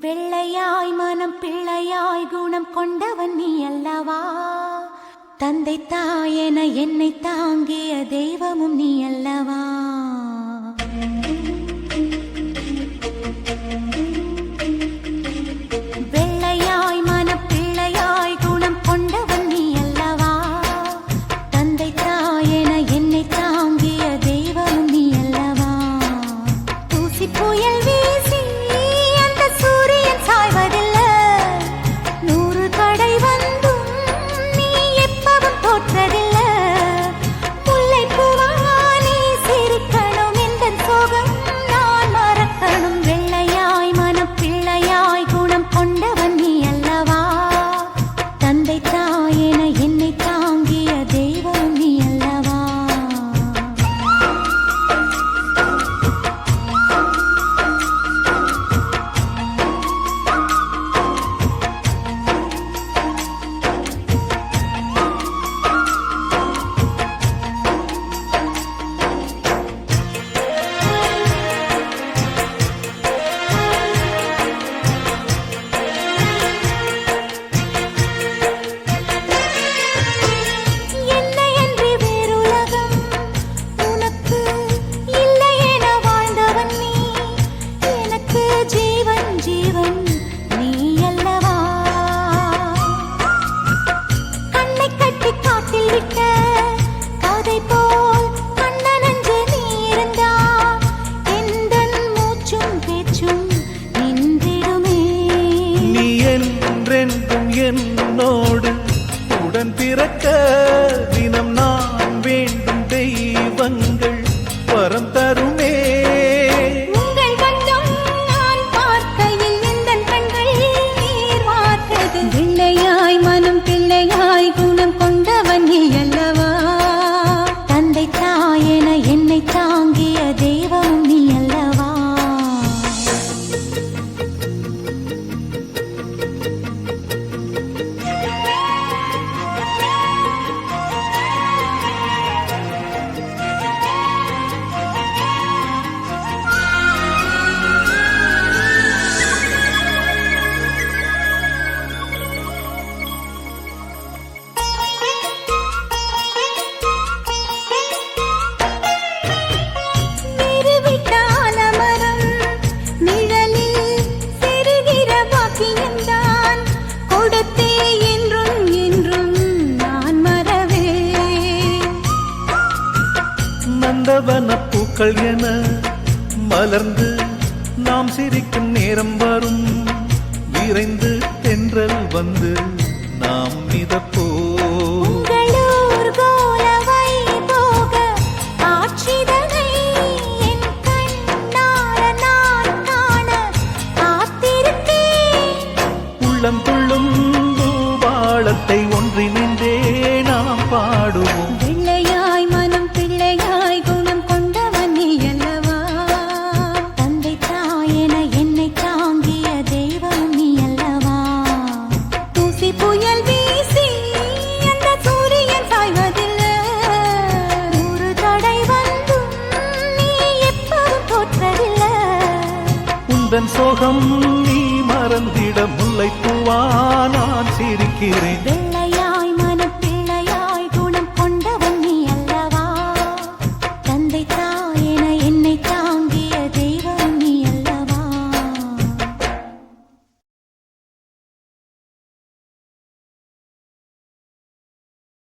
வெள்ளையாய் மனம் பிள்ளையாய் குணம் கொண்டவன் நீ அல்லவா? தந்தை தாயென என்னை தாங்கிய தெய்வமும் நீ அல்லவா? வெள்ளையாய் மனம் பிள்ளையாய் குணம் கொண்டவன் நீ அல்லவா? தந்தை தாயென என்னை தாங்கிய தெய்வமும் நீ அல்லவா? தூசி புயல் வீசி அந்த சூரியன் சாய்வதில்லை, 100 தடை வந்தும் நீ எப்பவும் தோற்றதில்லை. முல்லை பூவா நீ சிரிக்கணும், இந்த சோகம் நான் மறக்கணும். வெள்ளையாய் மனம் பிள்ளையாய் குணம் கொண்டவன் நீ அல்லவா? தந்தை தாயென என்னை தாங்கிய தெய்வம் நீ அல்லவா? என்னையன்றி வேறுலகம் உனக்கு இல்லை என வாழ்ந்தவன் நீ. எனக்கு ஜீவன் ஜீவன் நீ அல்லவா? கண்ணை கட்டி காட்டில் விட்ட கதை போல் கண்ணனஞ்சு நீ இருந்தா, எந்தன் மூச்சும் பேச்சும் நின்றிடுமே. நீ என்றென்றும் என்னோடு உடன் பிறக்க தினம் நான் வேண்டும் தெய்வங்கள் வரம் தருமே. உங்கள் கண்டம் நான் பார்க்கையில் எந்தன் கண்கள் நீர் வார்த்தது. வெள்ளையாய் மனம் பிள்ளையாய் குணம் கொண்டவன் நீ அல்லவா? தந்தை தாயென என்னை தாங்கிய தெய்வம் நீ அல்லவா? நிறுவிட்டான மரம் நிழலில் செருகிற பாக்கியம்தான் கொடுத்தே என்றும் என்றும் நான் மறவே. நந்தவன பூக்கள் என மலர்ந்து நாம் சிரிக்கும் நேரம் வரும், விரைந்து தென்றல் வந்து நாம் மிதப்போ. உங்களூர் கோலவை போக ஆட்சிதனை என் கண்ணார நான் காண காத்திருக்கேன். உள்ளம் துள்ளும் பூபாளத்தை ஒன்றிணைந்தே நாம் பாடுவோம். வெள்ளையாய் மனம் பிள்ளையாய் குணம் கொண்டவன் நீ அல்லவா? தந்தை தாயென என்னை தாங்கிய தெய்வம் நீ அல்லவா? தூசி புயல் வீசி அந்த சூரியன் சாய்வதில்லை, 100 தடை வந்தும் நீ எப்பவும் தோற்றதில்லை. உந்தன் சோகம் நீ மறந்திட முல்லைப்பூவா நான் சிரிக்கிறேன். வெள்ளை